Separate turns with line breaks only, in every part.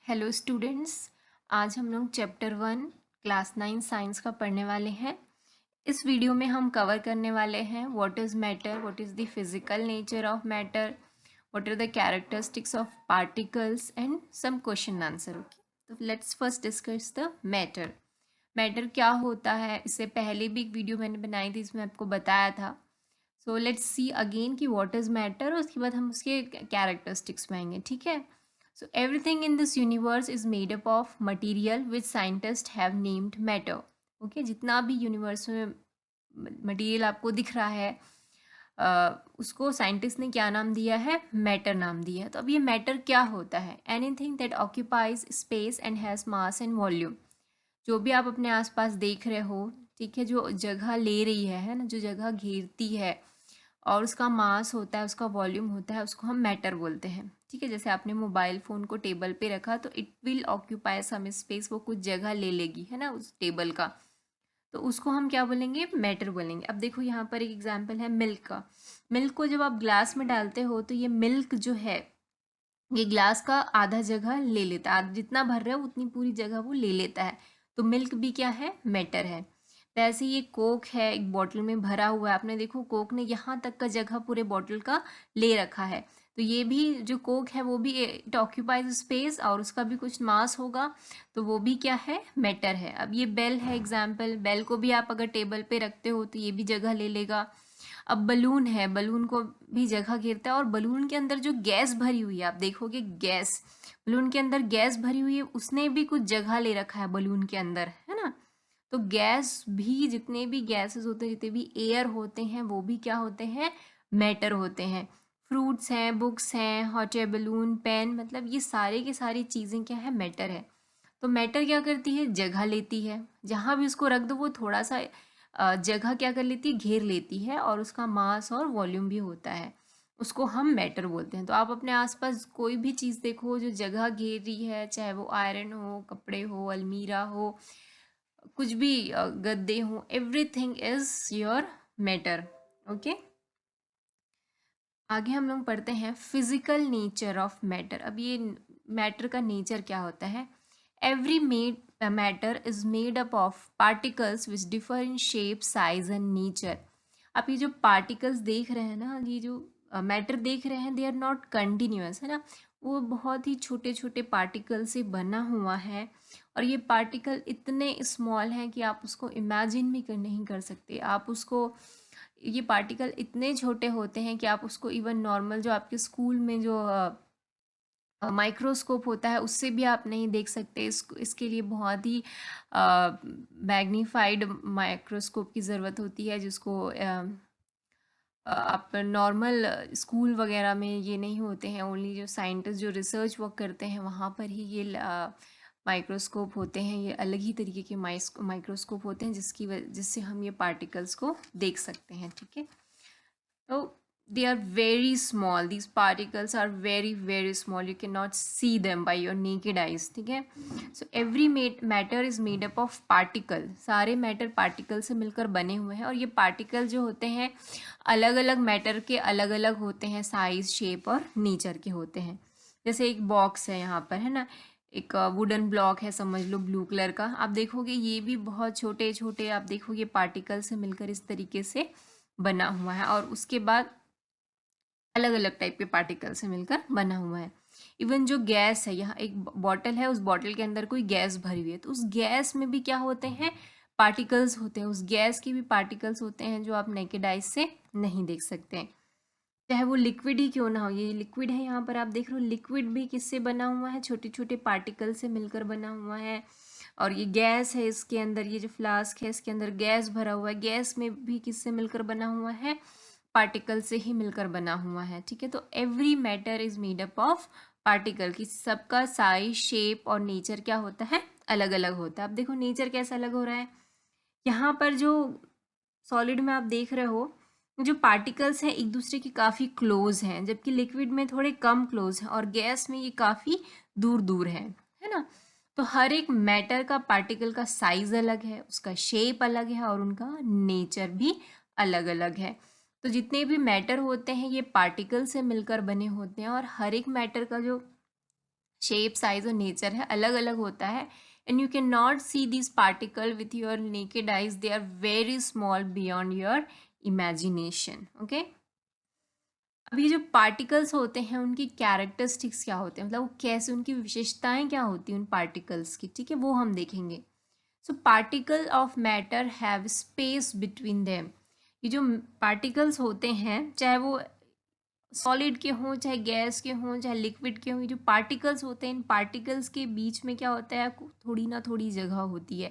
Hello students. आज हम लोग चैप्टर 1 क्लास 9 साइंस का पढ़ने वाले हैं। इस वीडियो में हम कवर करने वाले हैं what is matter, what is the physical nature of matter, what are the characteristics of particles and some question answer. Okay, तो let's first discuss the matter. Matter क्या होता है, इससे पहले भी एक वीडियो मैंने बनाई थी, इसमें आपको बताया था। सो लेट्स सी अगेन कि व्हाट इज़ मैटर, और उसके बाद हम उसके कैरेक्टरिस्टिक्स में आएंगे। ठीक है। So everything in this universe is made up of material which scientist have named matter. Okay, जितना भी यूनिवर्स में मटीरियल आपको दिख रहा है, उसको साइंटिस्ट ने क्या नाम दिया है? मैटर नाम दिया है। तो अब ये मैटर क्या होता है? Anything that occupies space and has mass and volume. जो भी आप अपने आसपास देख रहे हो, ठीक है, जो जगह ले रही है ना, जो जगह घेरती है और उसका मास होता है, उसका वॉल्यूम होता है, उसको हम मैटर बोलते हैं। ठीक है, जैसे आपने मोबाइल फ़ोन को टेबल पे रखा तो it will occupy some space, वो कुछ जगह ले लेगी, है ना, उस टेबल का। तो उसको हम क्या बोलेंगे? मैटर बोलेंगे। अब देखो यहाँ पर एक एग्जांपल है मिल्क का। मिल्क को जब आप ग्लास में डालते हो तो ये मिल्क जो है, ये ग्लास का आधा जगह ले लेता है, जितना भर रहे हो उतनी पूरी जगह वो ले लेता है। तो मिल्क भी क्या है? मैटर है। वैसे ये कोक है, एक बॉटल में भरा हुआ है, आपने देखो कोक ने यहाँ तक का जगह पूरे बॉटल का ले रखा है। तो ये भी जो कोक है वो भी इट ऑक्यूपाइज स्पेस और उसका भी कुछ मास होगा, तो वो भी क्या है? मैटर है। अब ये बेल है एग्जाम्पल, बेल को भी आप अगर टेबल पे रखते हो तो ये भी जगह ले लेगा। अब बलून है, बलून को भी जगह घेरता है, और बलून के अंदर जो गैस भरी हुई है, आप देखोगे गैस, बलून के अंदर गैस भरी हुई है, उसने भी कुछ जगह ले रखा है बलून के अंदर, है ना। तो गैस भी, जितने भी गैसेस होते हैं, जितने भी एयर होते हैं, वो भी क्या होते हैं? मैटर होते हैं। फ्रूट्स हैं, बुक्स हैं, हॉट एयर बलून, पेन, मतलब ये सारे की सारी चीज़ें क्या है? मैटर है। तो मैटर क्या करती है? जगह लेती है, जहाँ भी उसको रख दो वो थोड़ा सा जगह क्या कर लेती है? घेर लेती है, और उसका मास और वॉल्यूम भी होता है, उसको हम मैटर बोलते हैं। तो आप अपने आसपास कोई भी चीज़ देखो जो जगह घेर रही है, चाहे वो आयरन हो, कपड़े हो, अलमीरा हो, कुछ भी गद्दे हो, everything is your matter. Okay, आगे हम लोग पढ़ते हैं फिजिकल नेचर ऑफ मैटर। अब ये मैटर का नेचर क्या होता है? Every matter is made up of particles which differ in shape, size and nature. आप ये जो पार्टिकल्स देख रहे हैं ना, ये जो मैटर देख रहे हैं, दे आर नॉट कंटिन्यूअस, है ना। वो बहुत ही छोटे छोटे पार्टिकल से बना हुआ है, और ये पार्टिकल इतने स्मॉल हैं कि आप उसको इमेजिन भी नहीं कर सकते। आप उसको, ये पार्टिकल इतने छोटे होते हैं कि आप उसको इवन नॉर्मल जो आपके स्कूल में जो माइक्रोस्कोप होता है उससे भी आप नहीं देख सकते। इसके लिए बहुत ही मैग्नीफाइड माइक्रोस्कोप की ज़रूरत होती है, जिसको आप नॉर्मल स्कूल वगैरह में ये नहीं होते हैं। ओनली जो साइंटिस्ट जो रिसर्च वर्क करते हैं वहाँ पर ही ये माइक्रोस्कोप होते हैं। ये अलग ही तरीके के माइक्रोस्कोप होते हैं जिससे हम ये पार्टिकल्स को देख सकते हैं। ठीक है, तो they are very small, these particles are very very small, you cannot see them by your naked eyes। ठीक है, so every matter is made up of particle। सारे मैटर पार्टिकल से मिलकर बने हुए हैं, और ये पार्टिकल जो होते हैं अलग अलग मैटर के अलग अलग होते हैं, साइज, शेप और नेचर के होते हैं। जैसे एक बॉक्स है यहाँ पर, है ना, एक वुडन ब्लॉक है समझ लो, ब्लू कलर का। आप देखोगे ये भी बहुत छोटे छोटे, आप देखोगे पार्टिकल से मिलकर इस तरीके से बना हुआ है, और उसके बाद अलग अलग टाइप के पार्टिकल से मिलकर बना हुआ है। इवन जो गैस है, यहाँ एक बॉटल है, उस बॉटल के अंदर कोई गैस भरी हुई है, तो उस गैस में भी क्या होते हैं? पार्टिकल्स होते हैं। उस गैस के भी पार्टिकल्स होते हैं जो आप नेकेड आइज से नहीं देख सकते हैं, चाहे वो लिक्विड ही क्यों ना हो। ये लिक्विड है, यहाँ पर आप देख रहे हो, लिक्विड भी किससे बना हुआ है? छोटे छोटे पार्टिकल से मिलकर बना हुआ है। और ये गैस है, इसके अंदर ये जो फ्लास्क है इसके अंदर गैस भरा हुआ है, गैस में भी किससे मिलकर बना हुआ है? पार्टिकल से ही मिलकर बना हुआ है। ठीक है, तो every matter is made up of particle, की सबका साइज, शेप और नेचर क्या होता है? अलग अलग होता है। अब देखो नेचर कैसा अलग हो रहा है। यहाँ पर जो सॉलिड में आप देख रहे हो, जो पार्टिकल्स हैं एक दूसरे के काफ़ी क्लोज हैं, जबकि लिक्विड में थोड़े कम क्लोज हैं, और गैस में ये काफ़ी दूर दूर है ना। तो हर एक मैटर का, पार्टिकल का साइज अलग है, उसका शेप अलग है, और उनका नेचर भी अलग अलग है। तो जितने भी मैटर होते हैं ये पार्टिकल से मिलकर बने होते हैं, और हर एक मैटर का जो शेप, साइज और नेचर है, अलग अलग होता है। And you can not see this particle with your naked eyes, they are very small beyond your imagination. Okay, अब ये जो पार्टिकल्स होते हैं उनकी कैरेक्टरिस्टिक्स क्या होते हैं, मतलब वो कैसे, उनकी विशेषताएं क्या होती हैं उन पार्टिकल्स की, ठीक है, वो हम देखेंगे। So particle of matter have space between them. ये जो पार्टिकल्स होते हैं, चाहे वो सॉलिड के हों, चाहे गैस के हों, चाहे लिक्विड के हों, ये जो पार्टिकल्स होते हैं, इन पार्टिकल्स के बीच में क्या होता है, थोड़ी ना थोड़ी जगह होती है।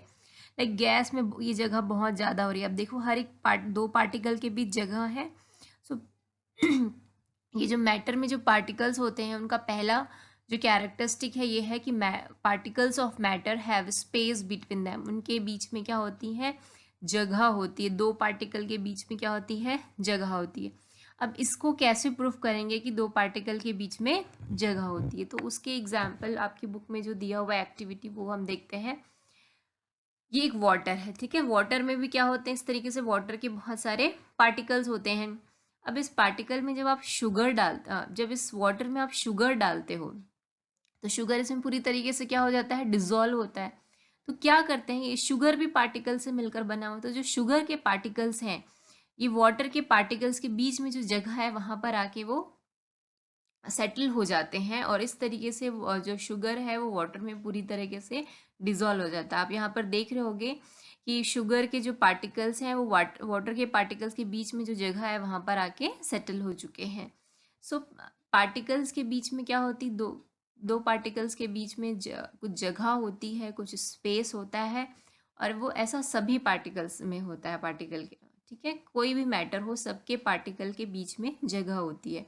लाइक गैस में ये जगह बहुत ज़्यादा हो रही है, अब देखो हर एक दो पार्टिकल के बीच जगह है। सो ये जो मैटर में जो पार्टिकल्स होते हैं उनका पहला जो कैरेक्टरिस्टिक है ये है कि particles of matter have space between them, उनके बीच में क्या होती है, जगह होती है। दो पार्टिकल के बीच में क्या होती है, जगह होती है। अब इसको कैसे प्रूफ करेंगे कि दो पार्टिकल के बीच में जगह होती है, तो उसके एग्जाम्पल आपकी बुक में जो दिया हुआ एक्टिविटी वो हम देखते हैं। ये एक वाटर है, ठीक है, वाटर में भी क्या होते हैं, इस तरीके से वाटर के बहुत सारे पार्टिकल्स होते हैं। अब इस पार्टिकल में जब आप जब इस वाटर में आप शुगर डालते हो तो शुगर इसमें पूरी तरीके से क्या हो जाता है, डिजोल्व होता है। तो क्या करते हैं, ये शुगर भी पार्टिकल से मिलकर बना हुआ, तो जो शुगर के पार्टिकल्स हैं ये वाटर के पार्टिकल्स के बीच में जो जगह है वहां पर आके वो सेटल हो जाते हैं, और इस तरीके से जो शुगर है वो वाटर में पूरी तरीके से डिजोल्व हो जाता है। आप यहाँ पर देख रहे होगे कि शुगर के जो पार्टिकल्स हैं वो वाटर के पार्टिकल्स के बीच में जो जगह है वहाँ पर आके सेटल हो चुके हैं। सो पार्टिकल्स के बीच में क्या होती, दो दो पार्टिकल्स के बीच में कुछ जगह होती है, कुछ स्पेस होता है, और वो ऐसा सभी पार्टिकल्स में होता है, पार्टिकल के, ठीक है, कोई भी मैटर हो सबके पार्टिकल के बीच में जगह होती है।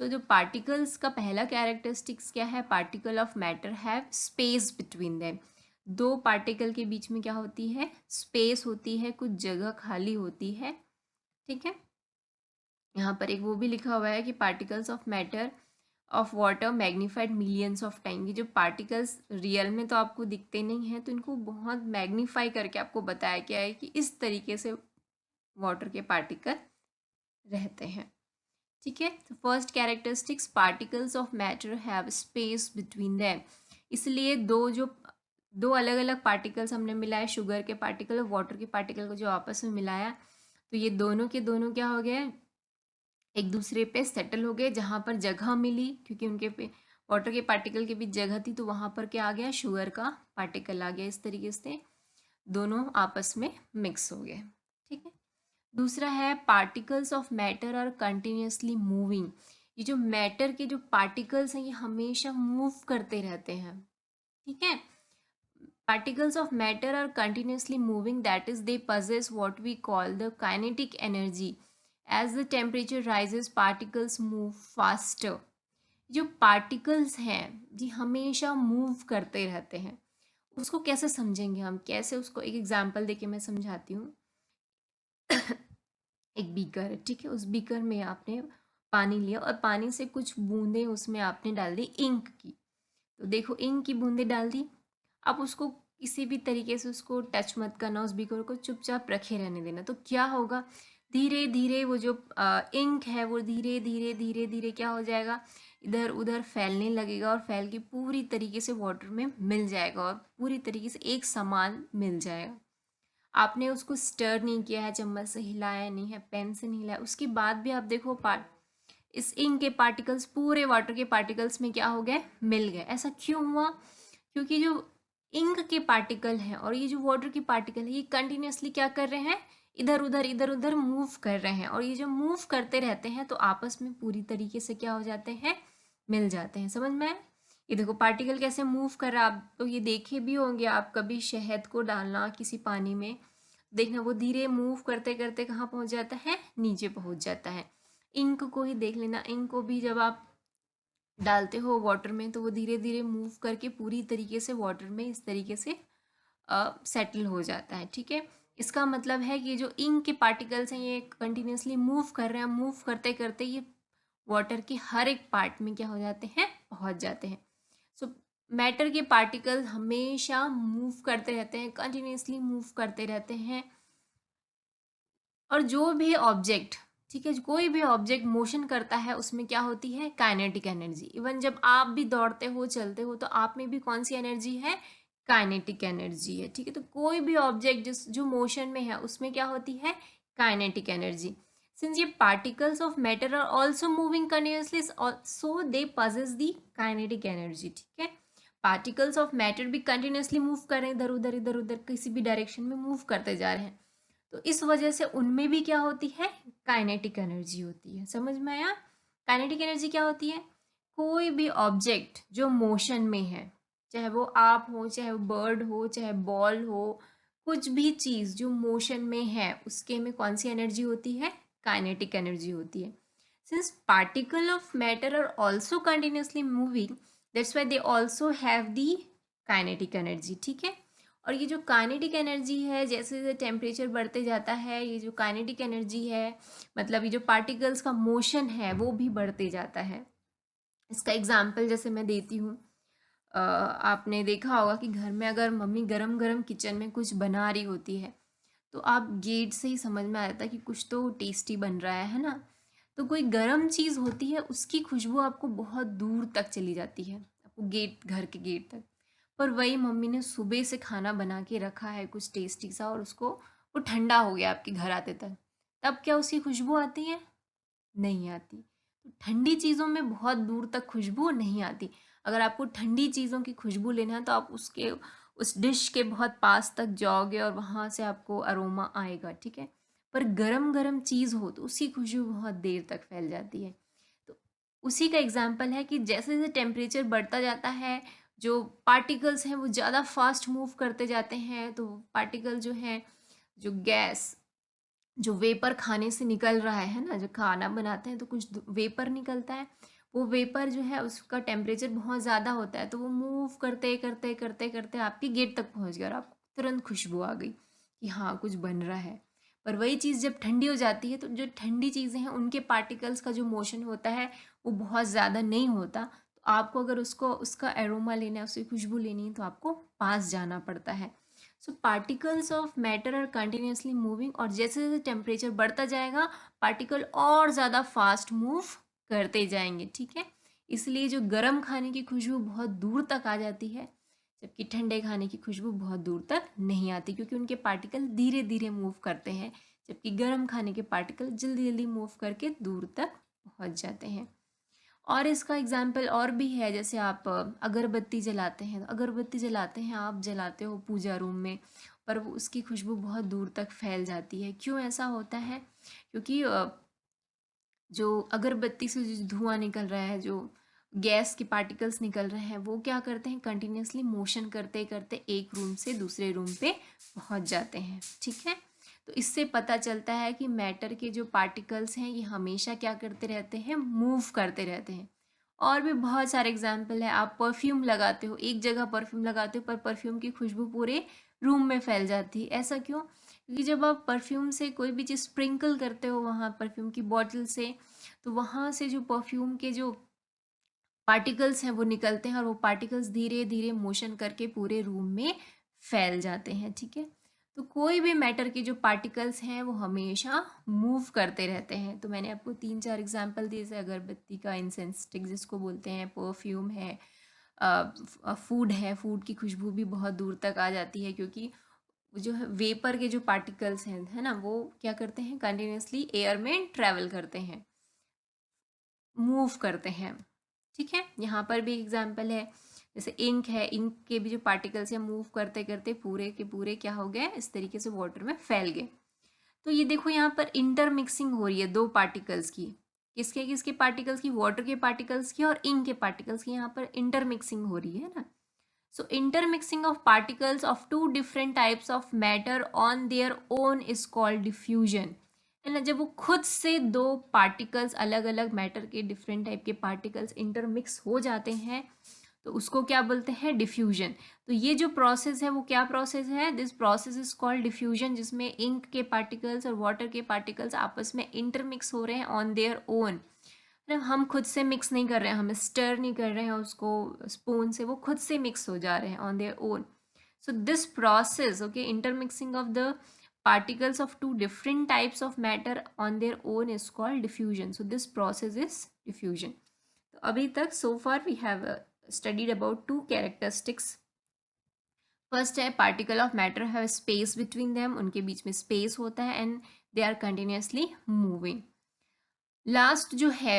सो जो पार्टिकल्स का पहला कैरेक्टरिस्टिक्स क्या है, particle of matter have space between them, दो पार्टिकल के बीच में क्या होती है, स्पेस होती है, कुछ जगह खाली होती है, ठीक है। यहाँ पर एक वो भी लिखा हुआ है कि particles of matter of water magnified millions of time, ये जो पार्टिकल्स रियल में तो आपको दिखते नहीं हैं, तो इनको बहुत मैग्नीफाई करके आपको बताया गया है कि इस तरीके से वाटर के पार्टिकल रहते हैं, ठीक है। तो first characteristics, particles of matter have space between them, इसलिए दो अलग अलग पार्टिकल्स हमने मिलाए, शुगर के पार्टिकल और वाटर के पार्टिकल को जो आपस में मिलाया, तो ये दोनों के दोनों क्या हो गए, एक दूसरे पे सेटल हो गए, जहाँ पर जगह मिली क्योंकि उनके पे वाटर के पार्टिकल के बीच जगह थी, तो वहाँ पर क्या आ गया, शुगर का पार्टिकल आ गया, इस तरीके से दोनों आपस में मिक्स हो गए, ठीक है। दूसरा है particles of matter are continuously moving, ये जो मैटर के जो पार्टिकल्स हैं ये हमेशा मूव करते रहते हैं, ठीक है। Particles of matter are continuously moving, that is they possess what we call the kinetic energy. As the temperature rises particles move faster. जो पार्टिकल्स हैं जी हमेशा मूव करते रहते हैं, उसको कैसे समझेंगे हम, कैसे, उसको एक एग्जांपल देके मैं समझाती हूँ। एक बीकर है, ठीक है, उस बीकर में आपने पानी लिया और पानी से कुछ बूंदें उसमें आपने डाल दी इंक की, तो देखो इंक की बूंदें डाल दी। अब उसको किसी भी तरीके से उसको टच मत करना, उस बीकर को चुपचाप रखे रहने देना, तो क्या होगा, धीरे धीरे वो जो इंक है वो धीरे धीरे धीरे धीरे क्या हो जाएगा, इधर उधर फैलने लगेगा, और फैल के पूरी तरीके से वाटर में मिल जाएगा, और पूरी तरीके से एक समान मिल जाएगा। आपने उसको स्टर नहीं किया है, चम्मच से हिलाया नहीं है, पेन से नहीं हिलाया, उसके बाद भी आप देखो इस इंक के पार्टिकल्स पूरे वाटर के पार्टिकल्स में क्या हो गए, मिल गए। ऐसा क्यों हुआ, क्योंकि जो इंक के पार्टिकल हैं और ये जो वाटर के पार्टिकल है ये कंटिन्यूसली क्या कर रहे हैं, इधर उधर मूव कर रहे हैं, और ये जो मूव करते रहते हैं तो आपस में पूरी तरीके से क्या हो जाते हैं, मिल जाते हैं। समझ में आया? ये देखो पार्टिकल कैसे मूव कर रहा है, आप तो ये देखे भी होंगे, आप कभी शहद को डालना किसी पानी में, देखना वो धीरे मूव करते करते कहाँ पहुँच जाता है, नीचे पहुँच जाता है। इंक को ही देख लेना, इंक को भी जब आप डालते हो वाटर में तो वो धीरे धीरे मूव करके पूरी तरीके से वाटर में इस तरीके से सेटल हो जाता है, ठीक है। इसका मतलब है कि जो इंक के पार्टिकल्स हैं ये कंटिन्यूसली मूव कर रहे हैं, मूव करते करते ये वाटर के हर एक पार्ट में क्या हो जाते हैं, पहुंच जाते हैं। सो मैटर के पार्टिकल हमेशा मूव करते रहते हैं, कंटिन्यूसली मूव करते रहते हैं, और जो भी ऑब्जेक्ट ठीक है। कोई भी ऑब्जेक्ट मोशन करता है उसमें क्या होती है, काइनेटिक एनर्जी। इवन जब आप भी दौड़ते हो, चलते हो, तो आप में भी कौन सी एनर्जी है, काइनेटिक एनर्जी है। ठीक है, तो कोई भी ऑब्जेक्ट जिस जो मोशन में है उसमें क्या होती है, काइनेटिक एनर्जी। सिंस ये particles of matter are also moving continuously, so they possess the kinetic energy. ठीक है, पार्टिकल्स ऑफ मैटर भी कंटिन्यूसली मूव कर रहे हैं, इधर उधर इधर उधर किसी भी डायरेक्शन में मूव करते जा रहे हैं, तो इस वजह से उनमें भी क्या होती है, काइनेटिक एनर्जी होती है। समझ में आया, काइनेटिक एनर्जी क्या होती है, कोई भी ऑब्जेक्ट जो मोशन में है, चाहे वो आप हो, चाहे वो बर्ड हो, चाहे बॉल हो, कुछ भी चीज़ जो मोशन में है उसके में कौन सी एनर्जी होती है, काइनेटिक एनर्जी होती है। Since particle of matter are also continuously moving, that's why they also have the kinetic energy. ठीक है, और ये जो काइनेटिक एनर्जी है, जैसे जैसे टेम्परेचर बढ़ते जाता है, ये जो काइनेटिक एनर्जी है, मतलब ये जो पार्टिकल्स का मोशन है वो भी बढ़ते जाता है। इसका एग्जाम्पल जैसे मैं देती हूँ, आपने देखा होगा कि घर में अगर मम्मी गरम गरम किचन में कुछ बना रही होती है, तो आप गेट से ही समझ में आ जाता है कि कुछ तो टेस्टी बन रहा है ना। तो कोई गरम चीज़ होती है, उसकी खुशबू आपको बहुत दूर तक चली जाती है, आपको गेट, घर के गेट तक। पर वही मम्मी ने सुबह से खाना बना के रखा है कुछ टेस्टी सा, और उसको वो ठंडा हो गया आपके घर आते तक, तब क्या उसकी खुशबू आती है, नहीं आती। तो ठंडी चीज़ों में बहुत दूर तक खुशबू नहीं आती। अगर आपको ठंडी चीज़ों की खुशबू लेना है तो आप उसके उस डिश के बहुत पास तक जाओगे और वहाँ से आपको अरोमा आएगा। ठीक है, पर गरम गरम चीज़ हो तो उसकी खुशबू बहुत देर तक फैल जाती है। तो उसी का एग्जाम्पल है कि जैसे जैसे टेम्परेचर बढ़ता जाता है, जो पार्टिकल्स हैं वो ज़्यादा फास्ट मूव करते जाते हैं, तो पार्टिकल जो हैं, जो गैस, जो वेपर खाने से निकल रहा है ना, जो खाना बनाते हैं तो कुछ वेपर निकलता है, वो वेपर जो है उसका टेम्परेचर बहुत ज़्यादा होता है, तो वो मूव करते करते करते करते आपके गेट तक पहुंच गया और आपको तुरंत खुशबू आ गई कि हाँ कुछ बन रहा है। पर वही चीज़ जब ठंडी हो जाती है, तो जो ठंडी चीज़ें हैं उनके पार्टिकल्स का जो मोशन होता है वो बहुत ज़्यादा नहीं होता, तो आपको अगर उसको उसका एरोमा लेना है, उसकी खुशबू लेनी है, तो आपको पास जाना पड़ता है। So particles of matter are continuously moving, और जैसे जैसे टेम्परेचर बढ़ता जाएगा पार्टिकल और ज़्यादा फास्ट मूव करते जाएंगे। ठीक है, इसलिए जो गर्म खाने की खुशबू बहुत दूर तक आ जाती है, जबकि ठंडे खाने की खुशबू बहुत दूर तक नहीं आती, क्योंकि उनके पार्टिकल धीरे धीरे मूव करते हैं, जबकि गर्म खाने के पार्टिकल जल्दी जल्दी मूव करके दूर तक पहुंच जाते हैं। और इसका एग्जाम्पल और भी है, जैसे आप अगरबत्ती जलाते हैं, तो अगरबत्ती जलाते हैं, आप जलाते हो पूजा रूम में, पर वो उसकी खुशबू बहुत दूर तक फैल जाती है। क्यों ऐसा होता है, क्योंकि जो अगरबत्ती से जो धुआं निकल रहा है, जो गैस के पार्टिकल्स निकल रहे हैं, वो क्या करते हैं, कंटिन्यूसली मोशन करते करते एक रूम से दूसरे रूम पे पहुंच जाते हैं। ठीक है, तो इससे पता चलता है कि मैटर के जो पार्टिकल्स हैं ये हमेशा क्या करते रहते हैं, मूव करते रहते हैं। और भी बहुत सारे एग्जाम्पल है, आप परफ्यूम लगाते हो, एक जगह परफ्यूम लगाते हो पर परफ्यूम की खुशबू पूरे रूम में फैल जाती है। ऐसा क्यों, क्योंकि जब आप परफ्यूम से कोई भी चीज़ स्प्रिंकल करते हो वहाँ परफ्यूम की बॉटल से, तो वहाँ से जो परफ्यूम के जो पार्टिकल्स हैं वो निकलते हैं, और वो पार्टिकल्स धीरे धीरे मोशन करके पूरे रूम में फैल जाते हैं। ठीक है, तो कोई भी मैटर के जो पार्टिकल्स हैं वो हमेशा मूव करते रहते हैं। तो मैंने आपको 3-4 एग्जांपल दिए, जैसे अगरबत्ती का इंसेंस स्टिक जिसको बोलते हैं, परफ्यूम है, फूड है, फूड की खुशबू भी बहुत दूर तक आ जाती है, क्योंकि जो है वेपर के जो पार्टिकल्स हैं है ना, वो क्या करते हैं, कंटिन्यूसली एयर में ट्रैवल करते हैं, मूव करते हैं। ठीक है, यहाँ पर भी एग्जाम्पल है, जैसे इंक है, इंक के भी जो पार्टिकल्स हैं मूव करते करते पूरे के पूरे क्या हो गए, इस तरीके से वाटर में फैल गए। तो ये देखो यहाँ पर इंटरमिक्सिंग हो रही है दो पार्टिकल्स की, किसके किसके पार्टिकल्स की, वाटर के पार्टिकल्स की और इंक के पार्टिकल्स की, यहाँ पर इंटरमिक्सिंग हो रही है ना। So intermixing of particles of two different types of matter on their own is called diffusion। है ना, जब वो खुद से दो पार्टिकल्स, अलग अलग मैटर के डिफरेंट टाइप के पार्टिकल्स इंटरमिक्स हो जाते हैं, तो उसको क्या बोलते हैं, डिफ्यूजन। तो ये जो प्रोसेस है वो क्या प्रोसेस है, this process is called diffusion, जिसमें इंक के पार्टिकल्स और वाटर के पार्टिकल्स आपस में इंटरमिक्स हो रहे हैं ऑन देयर ओन। मतलब हम खुद से मिक्स नहीं कर रहे हैं, हम स्टर नहीं कर रहे हैं उसको स्पून से, वो खुद से मिक्स हो जा रहे हैं on their own. So this process, okay, intermixing of the particles of two different types of matter on their own is called diffusion. So this process is diffusion. तो अभी तक so far we have studied about two characteristics. First है particle of matter have space between them, उनके बीच में space होता है and they are continuously moving. Last जो है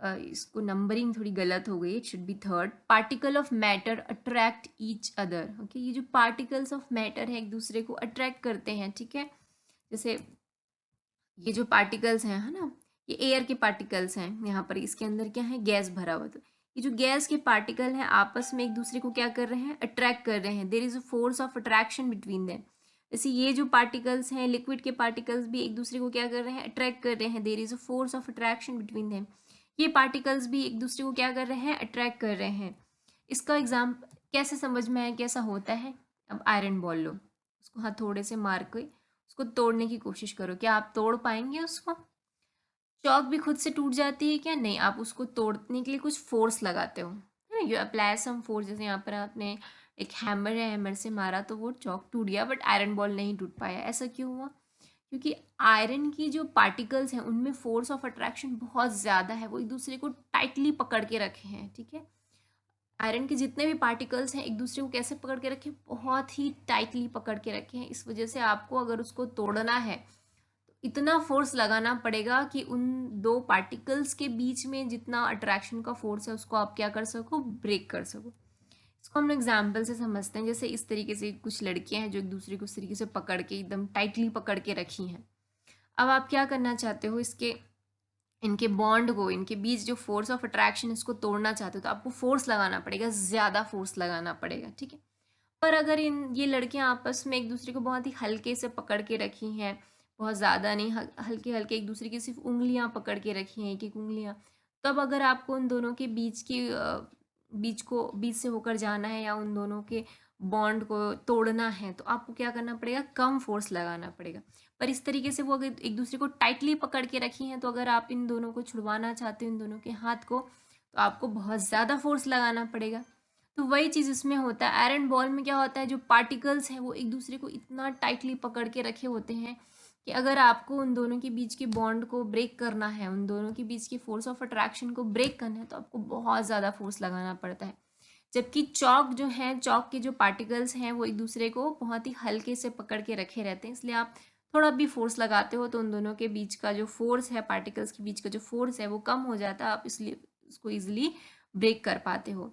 इसको नंबरिंग थोड़ी गलत हो गई, it should be third. Particle of matter attract each other. Okay, ये जो पार्टिकल्स ऑफ मैटर है एक दूसरे को अट्रैक्ट करते हैं. ठीक है, जैसे ये जो पार्टिकल्स हैं, है ना, ये एयर के पार्टिकल्स हैं. यहाँ पर इसके अंदर क्या है, गैस भरा हुआ. तो ये जो गैस के पार्टिकल हैं आपस में एक दूसरे को क्या कर रहे हैं, अट्रैक्ट कर रहे हैं. There is a force of attraction between them. जैसे ये जो पार्टिकल्स हैं, लिक्विड के पार्टिकल्स भी एक दूसरे को क्या कर रहे हैं, अट्रैक्ट कर रहे हैं. There is a force of attraction between them. ये पार्टिकल्स भी एक दूसरे को क्या कर रहे हैं, अट्रैक्ट कर रहे हैं. इसका एग्जाम्पल कैसे समझ में आए, कैसा होता है. अब आयरन बॉल लो, उसको हथौड़े से मार के उसको तोड़ने की कोशिश करो, क्या आप तोड़ पाएंगे उसको. चौक भी खुद से टूट जाती है क्या, नहीं, आप उसको तोड़ने के लिए कुछ फोर्स लगाते हो, है ना, यू अप्लाई सम फोर्स. जैसे यहाँ पर आपने एक हैमर है, हैमर से मारा तो वो चौक टूट गया, बट आयरन बॉल नहीं टूट पाया. ऐसा क्यों हुआ, क्योंकि आयरन की जो पार्टिकल्स हैं उनमें फोर्स ऑफ अट्रैक्शन बहुत ज़्यादा है, वो एक दूसरे को टाइटली पकड़ के रखे हैं. ठीक है, आयरन के जितने भी पार्टिकल्स हैं एक दूसरे को कैसे पकड़ के रखे, बहुत ही टाइटली पकड़ के रखे हैं. इस वजह से आपको अगर उसको तोड़ना है तो इतना फोर्स लगाना पड़ेगा कि उन दो पार्टिकल्स के बीच में जितना अट्रैक्शन का फोर्स है उसको आप क्या कर सको, ब्रेक कर सको. इसको हम एग्जाम्पल से समझते हैं. जैसे इस तरीके से कुछ लड़कियां हैं जो एक दूसरे को इस तरीके से पकड़ के एकदम टाइटली पकड़ के रखी हैं. अब आप क्या करना चाहते हो, इनके बॉन्ड को, इनके बीच जो फोर्स ऑफ अट्रैक्शन इसको तोड़ना चाहते हो तो आपको फोर्स लगाना पड़ेगा, ज़्यादा फोर्स लगाना पड़ेगा. ठीक है, पर अगर ये लड़कियां आपस में एक दूसरे को बहुत ही हल्के से पकड़ के रखी हैं, बहुत ज़्यादा नहीं, हल्के हल्के एक दूसरे की सिर्फ उंगलियां पकड़ के रखी हैं, एक एक उंगलियां, तब अगर आपको उन दोनों के बीच से होकर जाना है या उन दोनों के बॉन्ड को तोड़ना है तो आपको क्या करना पड़ेगा, कम फोर्स लगाना पड़ेगा. पर इस तरीके से वो अगर एक दूसरे को टाइटली पकड़ के रखी हैं तो अगर आप इन दोनों को छुड़वाना चाहते हो, इन दोनों के हाथ को, तो आपको बहुत ज़्यादा फोर्स लगाना पड़ेगा. तो वही चीज़ इसमें होता है. आयरन बॉल में क्या होता है, जो पार्टिकल्स हैं वो एक दूसरे को इतना टाइटली पकड़ के रखे होते हैं कि अगर आपको उन दोनों के बीच के बॉन्ड को ब्रेक करना है, उन दोनों के बीच की फोर्स ऑफ अट्रैक्शन को ब्रेक करना है तो आपको बहुत ज़्यादा फोर्स लगाना पड़ता है. जबकि चौक जो है, चौक के जो पार्टिकल्स हैं वो एक दूसरे को बहुत ही हल्के से पकड़ के रखे रहते हैं, इसलिए आप थोड़ा भी फोर्स लगाते हो तो उन दोनों के बीच का जो फोर्स है, पार्टिकल्स के बीच का जो फोर्स है वो कम हो जाता है, आप इसलिए उसको ईजिली ब्रेक कर पाते हो.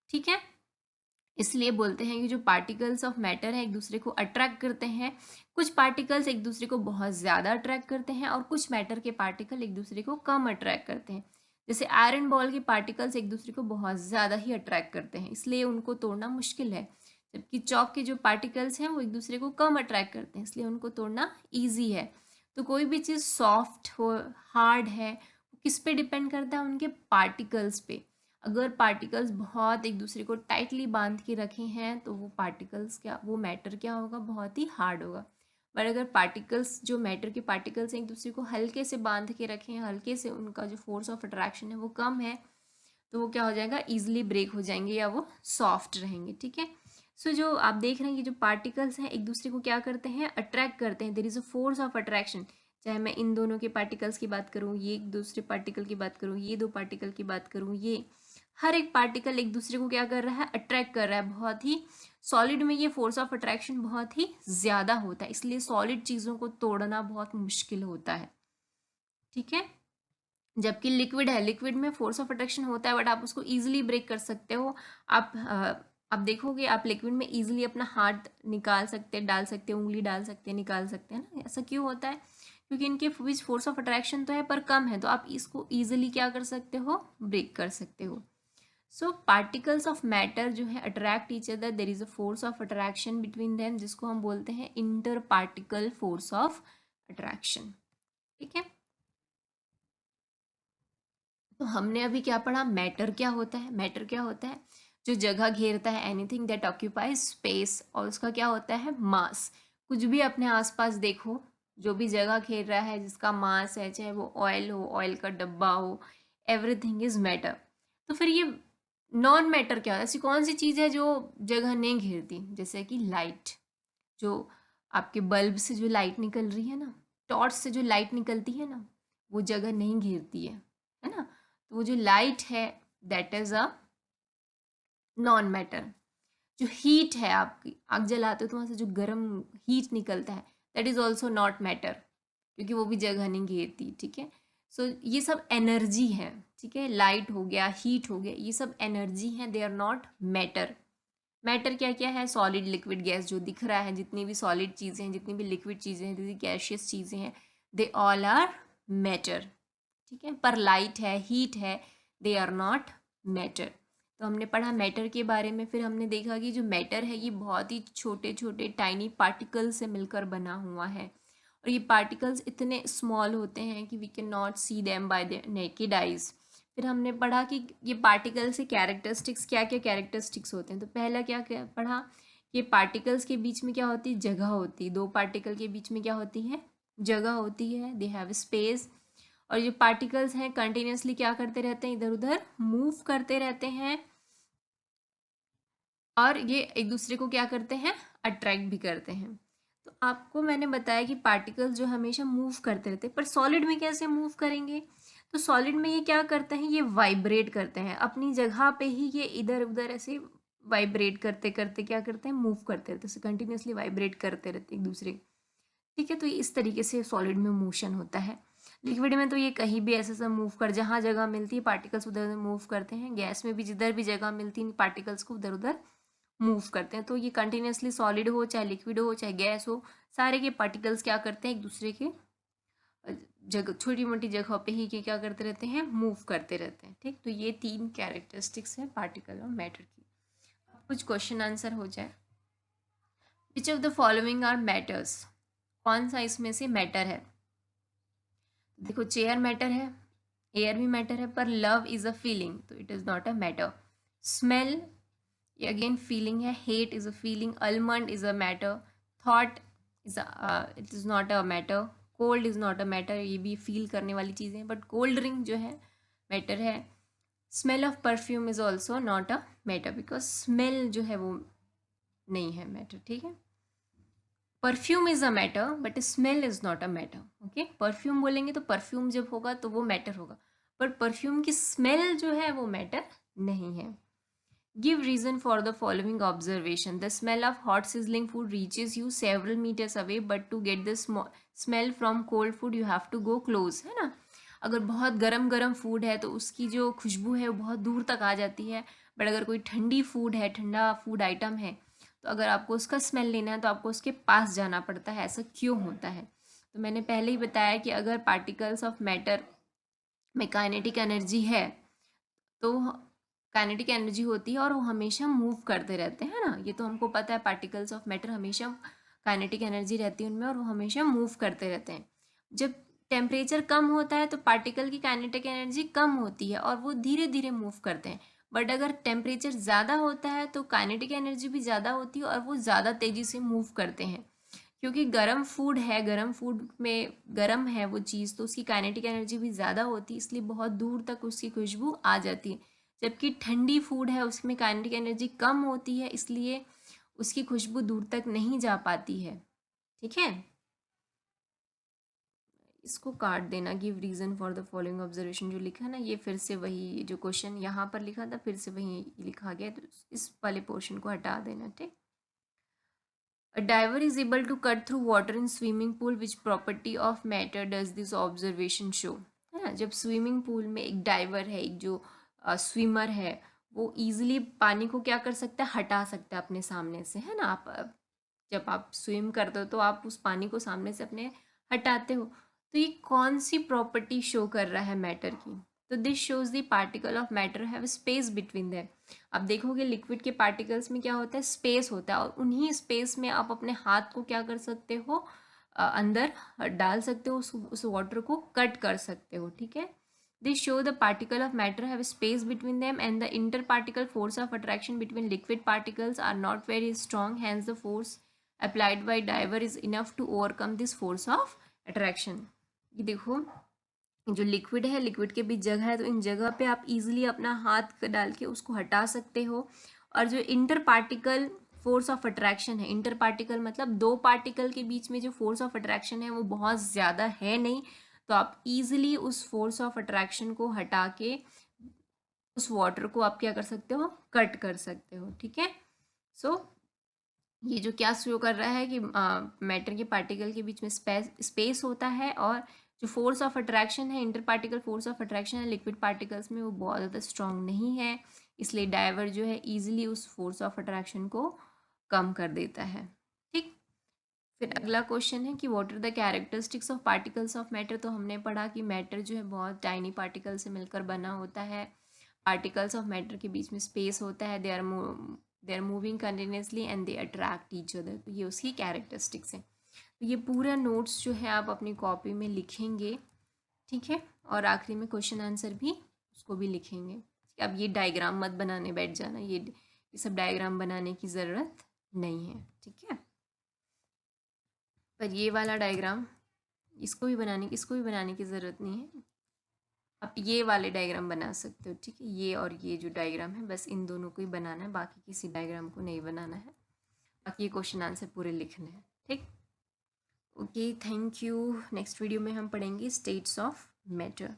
ठीक है, इसलिए बोलते हैं कि जो पार्टिकल्स ऑफ मैटर है एक दूसरे को अट्रैक्ट करते हैं. कुछ पार्टिकल्स एक दूसरे को बहुत ज़्यादा अट्रैक्ट करते हैं और कुछ मैटर के पार्टिकल एक दूसरे को कम अट्रैक्ट करते हैं. जैसे आयरन बॉल के पार्टिकल्स एक दूसरे को बहुत ज़्यादा ही अट्रैक्ट करते हैं, इसलिए उनको तोड़ना मुश्किल है. जबकि चॉक के जो पार्टिकल्स हैं वो एक दूसरे को कम अट्रैक्ट करते हैं, इसलिए उनको तोड़ना ईजी है. तो कोई भी चीज़ सॉफ्ट हो, हार्ड है, वो किस पे डिपेंड करता है, उनके पार्टिकल्स पे. अगर पार्टिकल्स बहुत एक दूसरे को टाइटली बांध के रखे हैं तो वो पार्टिकल्स क्या, वो मैटर क्या होगा, बहुत ही हार्ड होगा. पर अगर पार्टिकल्स, जो मैटर के पार्टिकल्स हैं, एक दूसरे को हल्के से बांध के रखे हैं, हल्के से, उनका जो फोर्स ऑफ अट्रैक्शन है वो कम है, तो वो क्या हो जाएगा, ईजिली ब्रेक हो जाएंगे या वो सॉफ्ट रहेंगे. ठीक है, सो जो आप देख रहे हैं कि जो पार्टिकल्स हैं एक दूसरे को क्या करते हैं, अट्रैक्ट करते हैं. There is a force of attraction. चाहे मैं इन दोनों के पार्टिकल्स की बात करूँ, ये एक दूसरे पार्टिकल की बात करूँ, ये दो पार्टिकल की बात करूँ, ये हर एक पार्टिकल एक दूसरे को क्या कर रहा है, अट्रैक्ट कर रहा है. बहुत ही सॉलिड में ये फोर्स ऑफ अट्रैक्शन बहुत ही ज़्यादा होता है, इसलिए सॉलिड चीज़ों को तोड़ना बहुत मुश्किल होता है. ठीक है, जबकि लिक्विड है, लिक्विड में फोर्स ऑफ अट्रैक्शन होता है बट आप उसको ईजिली ब्रेक कर सकते हो. आप देखोगे, आप लिक्विड में ईजिली अपना हाथ निकाल सकते हैं, डाल सकते हैं, उंगली डाल सकते हैं, निकाल सकते हैं ना. ऐसा क्यों होता है, क्योंकि इनके बीच फोर्स ऑफ अट्रैक्शन तो है पर कम है, तो आप इसको ईजिली क्या कर सकते हो, ब्रेक कर सकते हो. सो पार्टिकल्स ऑफ मैटर जो है attract each other, there is a force of attraction between them, जिसको हम बोलते हैं inter particle force of attraction. ठीक है, तो हमने अभी क्या पढ़ा, मैटर क्या होता है. मैटर क्या होता है, जो जगह घेरता है, एनीथिंग दैट ऑक्यूपाइज स्पेस, और उसका क्या होता है, मास. कुछ भी अपने आसपास देखो, जो भी जगह घेर रहा है, जिसका मास है, चाहे वो ऑयल हो, ऑयल का डब्बा हो, एवरीथिंग इज मैटर. तो फिर ये नॉन मैटर क्या है, ऐसी कौन सी चीज़ है जो जगह नहीं घेरती, जैसे कि लाइट. जो आपके बल्ब से जो लाइट निकल रही है ना, टॉर्च से जो लाइट निकलती है ना, वो जगह नहीं घेरती है ना। तो वो जो लाइट है that is a non matter. जो हीट है, आपकी आग जलाते हो तो वहाँ से जो गर्म हीट निकलता है that is also not matter, क्योंकि वो भी जगह नहीं घेरती। ठीक है, सो ये सब एनर्जी है। ठीक है, लाइट हो गया, हीट हो गया, ये सब एनर्जी है, they are not matter. Matter क्या क्या है? सॉलिड, लिक्विड, गैस जो दिख रहा है, जितनी भी सॉलिड चीज़ें हैं, जितनी भी लिक्विड चीज़ें हैं, जितनी गैशियस चीज़ें हैं, दे ऑल आर मैटर। ठीक है, पर लाइट है, हीट है, दे आर नॉट मैटर। तो हमने पढ़ा मैटर के बारे में। फिर हमने देखा कि जो मैटर है ये बहुत ही छोटे छोटे टाइनी पार्टिकल से मिलकर बना हुआ है, और ये पार्टिकल्स इतने स्मॉल होते हैं कि we can not see them by the naked eyes. फिर हमने पढ़ा कि ये पार्टिकल्स के कैरेक्टरिस्टिक्स, क्या क्या कैरेक्टरिस्टिक्स होते हैं। तो पहला क्या क्या पढ़ा, ये पार्टिकल्स के बीच में क्या होती है? जगह होती है। दो पार्टिकल के बीच में क्या होती है? जगह होती है, दे हैव स्पेस। और ये पार्टिकल्स हैं कंटिन्यूसली क्या करते रहते हैं? इधर उधर मूव करते रहते हैं, और ये एक दूसरे को क्या करते हैं? अट्रैक्ट भी करते हैं। तो आपको मैंने बताया कि पार्टिकल्स जो हमेशा मूव करते रहते हैं, पर सॉलिड में कैसे मूव करेंगे? तो सॉलिड में ये क्या करते हैं? ये वाइब्रेट करते हैं अपनी जगह पे ही, ये इधर उधर ऐसे वाइब्रेट करते करते क्या करते हैं? मूव करते रहते हैं, कंटिन्यूसली वाइब्रेट करते रहते हैं एक दूसरे। ठीक है, तो ये इस तरीके से सॉलिड में मोशन होता है। लिक्विड में तो ये कहीं भी ऐसा सा मूव कर, जहाँ जगह मिलती है पार्टिकल्स उधर उधर मूव करते हैं। गैस में भी जिधर भी जगह मिलती है पार्टिकल्स को उधर उधर मूव करते हैं। तो ये कंटिन्यूसली सॉलिड हो, चाहे लिक्विड हो, चाहे गैस हो, सारे के पार्टिकल्स क्या करते हैं? एक दूसरे के जगह, छोटी मोटी जगह पे ही क्या करते रहते हैं? मूव करते रहते हैं। ठीक, तो ये तीन कैरेक्टरिस्टिक्स हैं पार्टिकल और मैटर की। कुछ क्वेश्चन आंसर हो जाए। Which of the following are matters? कौन सा इसमें से मैटर है? देखो, चेयर मैटर है, एयर भी मैटर है, पर लव इज अ फीलिंग, तो it is not a matter. Smell, ये अगेन फीलिंग है। Hate is a feeling. Almond is a matter. Thought is it is not a matter. Cold is not a matter, ये भी feel करने वाली चीज़ें हैं, but cold drink जो है मैटर है। Smell of perfume is also not a matter, because smell जो है वो नहीं है मैटर। ठीक है, perfume is a matter but smell is not a matter. Okay, perfume बोलेंगे तो परफ्यूम जब होगा तो वो मैटर होगा, पर परफ्यूम की स्मेल जो है वो मैटर नहीं है। Give reason for the following observation. The smell of hot sizzling food reaches you several metres away, but to get the smell from cold food you have to go close, है ना। अगर बहुत गरम गरम food है तो उसकी जो खुशबू है वो बहुत दूर तक आ जाती है, बट अगर कोई ठंडी फूड है, ठंडा फूड आइटम है, तो अगर आपको उसका स्मेल लेना है तो आपको उसके पास जाना पड़ता है। ऐसा क्यों होता है? तो मैंने पहले ही बताया कि अगर पार्टिकल्स ऑफ मैटर में काइनेटिक एनर्जी है, तो काइनेटिक एनर्जी होती है और वो हमेशा मूव करते रहते हैं ना, ये तो हमको पता है। पार्टिकल्स ऑफ मैटर हमेशा काइनेटिक एनर्जी रहती है उनमें, और वो हमेशा मूव करते रहते हैं। जब टेम्परेचर कम होता है तो पार्टिकल की काइनेटिक एनर्जी कम होती है और वो धीरे धीरे मूव करते हैं, बट अगर टेम्परेचर ज़्यादा होता है तो काइनेटिक एनर्जी भी ज़्यादा होती है और वो ज़्यादा तेज़ी से मूव करते हैं, क्योंकि गर्म फूड है, गर्म फूड में गर्म है वो चीज़, तो उसकी काइनेटिक एनर्जी भी ज़्यादा होती है, इसलिए बहुत दूर तक उसकी खुशबू आ जाती है। जबकि ठंडी फूड है उसमें काइनेटिक एनर्जी कम होती है, इसलिए उसकी खुशबू दूर तक नहीं जा पाती है। ठीक है, इसको काट देना। Give reason for the following observation जो लिखा है ना, ये फिर से वही जो क्वेश्चन यहाँ पर लिखा था फिर से वही लिखा गया, तो इस वाले पोर्शन को हटा देना। ठीक, a diver is able to cut through water in swimming pool. Which property of matter does this observation show? है ना, जब स्विमिंग पूल में एक डाइवर है, एक जो स्विमर है, वो इजीली पानी को क्या कर सकता है? हटा सकता है अपने सामने से, है ना। आप जब आप स्विम करते हो तो आप उस पानी को सामने से अपने हटाते हो, तो ये कौन सी प्रॉपर्टी शो कर रहा है मैटर की? तो this shows the particle of matter have space between them. आप देखोगे लिक्विड के पार्टिकल्स में क्या होता है? स्पेस होता है, और उन्हीं स्पेस में आप अपने हाथ को क्या कर सकते हो? अंदर डाल सकते हो, उस वाटर को कट कर सकते हो। ठीक है, this show the particle of matter have space between them and the inter particle force of attraction between liquid particles are not very strong, hence the force applied by diver is enough to overcome this force of attraction. ये देखो, जो liquid है, liquid के बीच जगह है, तो इन जगह पे आप इजीली अपना हाथ डाल के उसको हटा सकते हो, और जो inter particle force of attraction है। इंटर पार्टिकल मतलब दो पार्टिकल के बीच में जो फोर्स ऑफ अट्रैक्शन है वो बहुत ज़्यादा है नहीं, तो आप इजीली उस फोर्स ऑफ अट्रैक्शन को हटा के उस वाटर को आप क्या कर सकते हो, कट कर सकते हो। ठीक है, सो ये जो क्या शो कर रहा है कि मैटर के पार्टिकल के बीच में स्पेस होता है, और जो फोर्स ऑफ अट्रैक्शन है, inter particle force of attraction है लिक्विड पार्टिकल्स में, वो बहुत ज़्यादा स्ट्रॉन्ग नहीं है, इसलिए डाइवर जो है ईजिली उस फोर्स ऑफ अट्रैक्शन को कम कर देता है। ठीक, फिर अगला क्वेश्चन है कि what are the characteristics of particles of matter. तो हमने पढ़ा कि मैटर जो है बहुत टाइनी पार्टिकल से मिलकर बना होता है, पार्टिकल्स ऑफ मैटर के बीच में स्पेस होता है, they are moving continuously and they attract each other. तो ये उसकी कैरेक्टरिस्टिक्स हैं। तो ये पूरा नोट्स जो है आप अपनी कॉपी में लिखेंगे, ठीक है, और आखिरी में क्वेश्चन आंसर भी उसको भी लिखेंगे। अब ये डायग्राम मत बनाने बैठ जाना, ये सब डायग्राम बनाने की ज़रूरत नहीं है, ठीक है। पर ये वाला डायग्राम इसको भी बनाने की ज़रूरत नहीं है, आप ये वाले डायग्राम बना सकते हो, ठीक है। ये और ये जो डायग्राम है बस इन दोनों को ही बनाना है, बाकी किसी डायग्राम को नहीं बनाना है, बाकी ये क्वेश्चन आंसर पूरे लिखने हैं, ठीक। Okay, thank you. Next video में हम पढ़ेंगे स्टेट्स ऑफ मैटर।